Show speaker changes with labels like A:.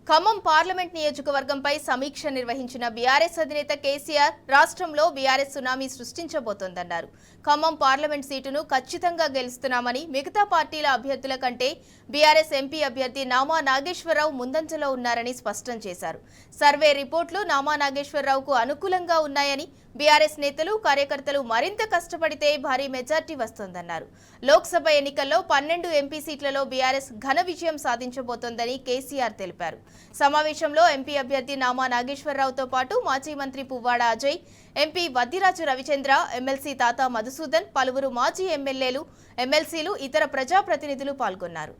A: Khammam parliament నియోజకవర్గంపై సమీక్ష నిర్వహించిన BRS అధినేత కేసీఆర్ రాష్ట్రంలో బీఆర్ఎస్ సునామీ సృష్టించబోతోందన్నారు. ఖమ్మం పార్లమెంట్ సీటును ఖచ్చితంగా గెలుస్తున్నామని, మిగతా పార్టీల అభ్యర్థుల కంటే బీఆర్ఎస్ ఎంపీ అభ్యర్థి నామా నాగేశ్వరరావు ముందంజలో ఉన్నారని స్పష్టం చేశారు. సర్వే రిపోర్టులు నామా నాగేశ్వరరావుకు అనుకూలంగా ఉన్నాయని, బీఆర్ఎస్ నేతలు, కార్యకర్తలు మరింత కష్టపడితే భారీ మెజార్టీ వస్తోందన్నారు. లోక్సభ ఎన్నికల్లో 12 ఎంపీ సీట్లలో బీఆర్ఎస్ ఘన విజయం సాధించబోతోందని కేసీఆర్ తెలిపారు. సమావేశంలో ఎంపీ అభ్యర్థి నామా నాగేశ్వరరావుతో పాటు మాజీ మంత్రి పువ్వాడ అజయ్, ఎంపీ వద్దిరాజు రవిచంద్ర, ఎమ్మెల్సీ తాతా మధుసూదన్, పలువురు మాజీ ఎమ్మెల్యేలు, ఎమ్మెల్సీలు, ఇతర ప్రజాప్రతినిధులు పాల్గొన్నారు.